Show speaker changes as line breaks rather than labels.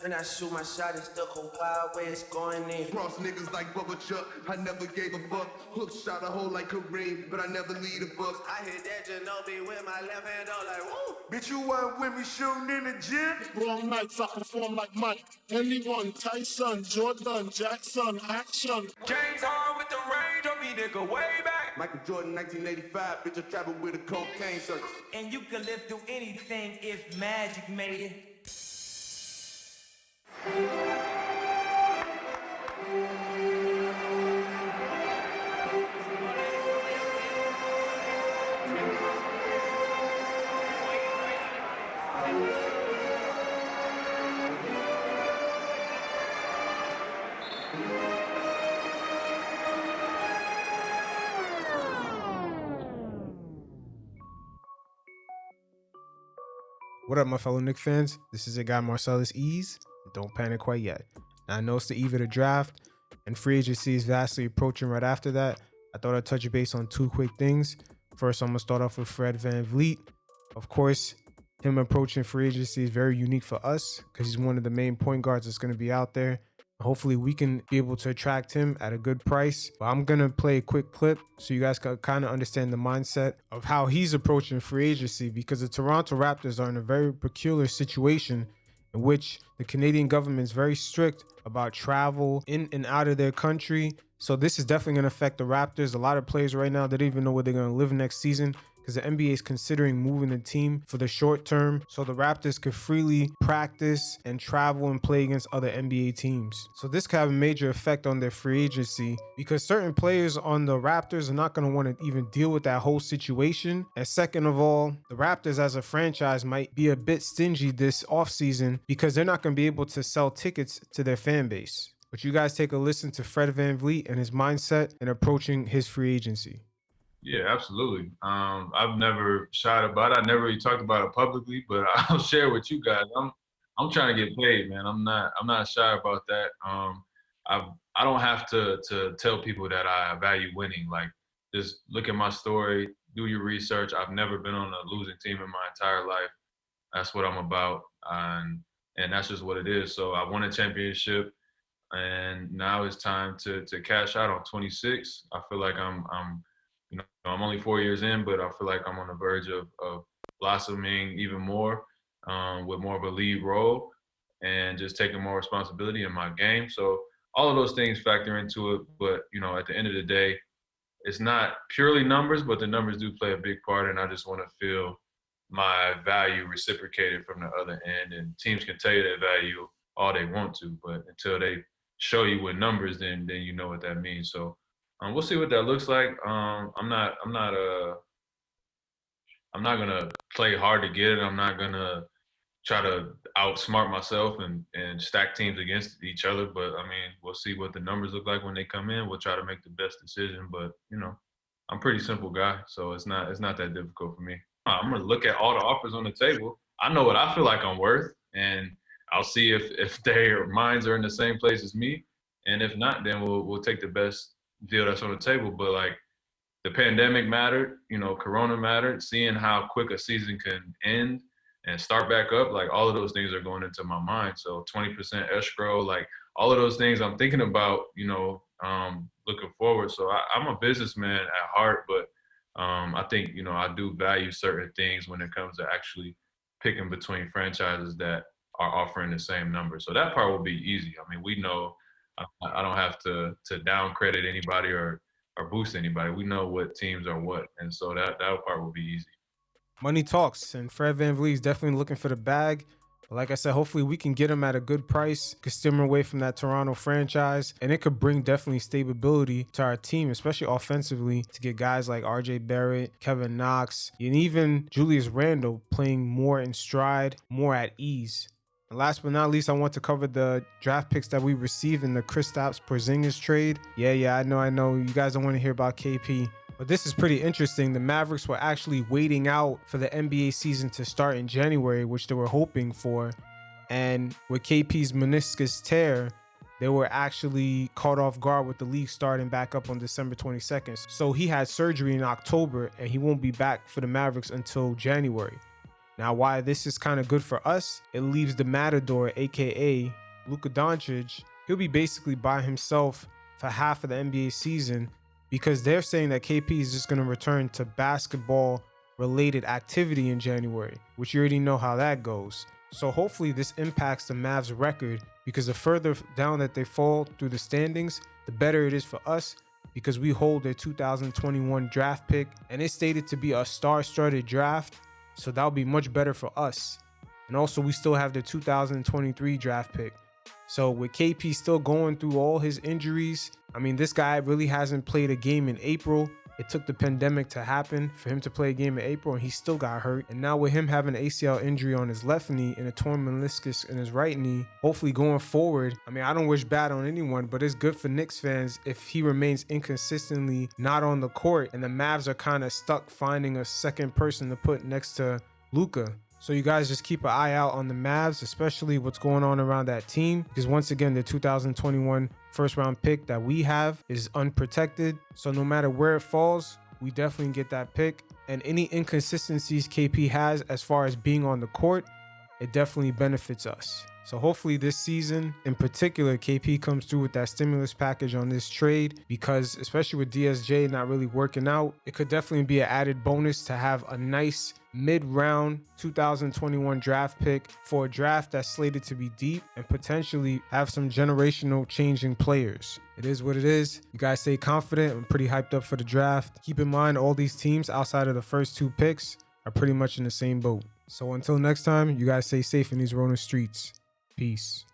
And I shoot my shot, it's the whole wild way it's going in.
Cross niggas like Bubba Chuck, I never gave a fuck. Hook shot a hole like Kareem, but I never lead a buck.
I hit that Ginobili with my left hand, all like, woo!
Bitch, you weren't with me shooting in the gym?
Wrong nights, I perform like Mike. Anyone, Tyson, Jordan, Jackson, action.
James Harden with the range on me, nigga, way back.
Michael Jordan, 1985, bitch, I traveled with a cocaine circus.
And you can live through anything if magic made it.
What up, my fellow Knicks fans? This is your guy Marcellus Ease. Don't panic quite yet. Now, I know it's the eve of the draft, and free agency is vastly approaching right after that. I thought I'd touch base on two quick things. First, I'm going to start off with Fred VanVleet. Of course, him approaching free agency is very unique for us because he's one of the main point guards that's going to be out there. Hopefully we can be able to attract him at a good price. But I'm going to play a quick clip so you guys can kind of understand the mindset of how he's approaching free agency, because the Toronto Raptors are in a very peculiar situation in which the Canadian government is very strict about travel in and out of their country. So this is definitely going to affect the Raptors. A lot of players right now, they don't even know where they're going to live next season, because the NBA is considering moving the team for the short term so the Raptors could freely practice and travel and play against other NBA teams. So this could have a major effect on their free agency, because certain players on the Raptors are not going to want to even deal with that whole situation. And second of all, the Raptors as a franchise might be a bit stingy this offseason because they're not going to be able to sell tickets to their fan base. But you guys take a listen to Fred VanVleet and his mindset in approaching his free agency.
Yeah, absolutely. I've never shied about it. I never really talked about it publicly, but I'll share with you guys. I'm trying to get paid, man. I'm not shy about that. I don't have to tell people that I value winning. Like, just look at my story, do your research. I've never been on a losing team in my entire life. That's what I'm about, and that's just what it is. So I won a championship, and now it's time to cash out on 26. I feel like I'm only 4 years in, but I feel like I'm on the verge of blossoming even more with more of a lead role and just taking more responsibility in my game. So all of those things factor into it. But, at the end of the day, it's not purely numbers, but the numbers do play a big part. And I just want to feel my value reciprocated from the other end. And teams can tell you their value all they want to, but until they show you with numbers, then you know what that means. So we'll see what that looks like. I'm not gonna play hard to get it. I'm not gonna try to outsmart myself and stack teams against each other. But I mean, we'll see what the numbers look like when they come in. We'll try to make the best decision. But I'm a pretty simple guy, so it's not that difficult for me. I'm gonna look at all the offers on the table. I know what I feel like I'm worth, and I'll see if their minds are in the same place as me. And if not, then we'll take the best deal that's on the table. But like, the pandemic mattered, Corona mattered, seeing how quick a season can end and start back up, like all of those things are going into my mind. So 20% escrow, like all of those things I'm thinking about, looking forward. So I'm a businessman at heart, but I think, I do value certain things when it comes to actually picking between franchises that are offering the same number. So that part will be easy. I mean, we know I don't have to down credit anybody or boost anybody. We know what teams are what, and so that part will be easy.
Money talks, and Fred VanVleet is definitely looking for the bag. But like I said, hopefully we can get him at a good price, could steer him away from that Toronto franchise, and it could bring definitely stability to our team, especially offensively, to get guys like RJ Barrett, Kevin Knox, and even Julius Randle playing more in stride, more at ease. And last but not least, I want to cover the draft picks that we received in the Kristaps Porzingis trade. Yeah, I know. You guys don't want to hear about KP. But this is pretty interesting. The Mavericks were actually waiting out for the NBA season to start in January, which they were hoping for. And with KP's meniscus tear, they were actually caught off guard with the league starting back up on December 22nd. So he had surgery in October, and he won't be back for the Mavericks until January. Now, why this is kind of good for us, it leaves the Matador, aka Luka Doncic, he'll be basically by himself for half of the NBA season, because they're saying that KP is just going to return to basketball related activity in January, which you already know how that goes. So hopefully this impacts the Mavs record, because the further down that they fall through the standings, the better it is for us, because we hold their 2021 draft pick, and it's stated to be a star-studded draft, so that'll be much better for us. And also we still have the 2023 draft pick. So with KP still going through all his injuries, I mean, this guy really hasn't played a game in April. It took the pandemic to happen for him to play a game in April, and he still got hurt. And now with him having an ACL injury on his left knee and a torn meniscus in his right knee, hopefully going forward, I mean, I don't wish bad on anyone, but it's good for Knicks fans if he remains inconsistently not on the court and the Mavs are kind of stuck finding a second person to put next to Luka. So you guys just keep an eye out on the Mavs, especially what's going on around that team, because once again, the 2021 first round pick that we have is unprotected. So no matter where it falls, we definitely get that pick. And any inconsistencies KP has as far as being on the court, it definitely benefits us. So hopefully this season in particular, KP comes through with that stimulus package on this trade, because especially with DSJ not really working out, it could definitely be an added bonus to have a nice mid-round 2021 draft pick for a draft that's slated to be deep and potentially have some generational changing players. It is what it is. You guys stay confident. I'm pretty hyped up for the draft. Keep in mind, all these teams outside of the first two picks are pretty much in the same boat. So until next time, you guys stay safe in these Rona streets. Peace.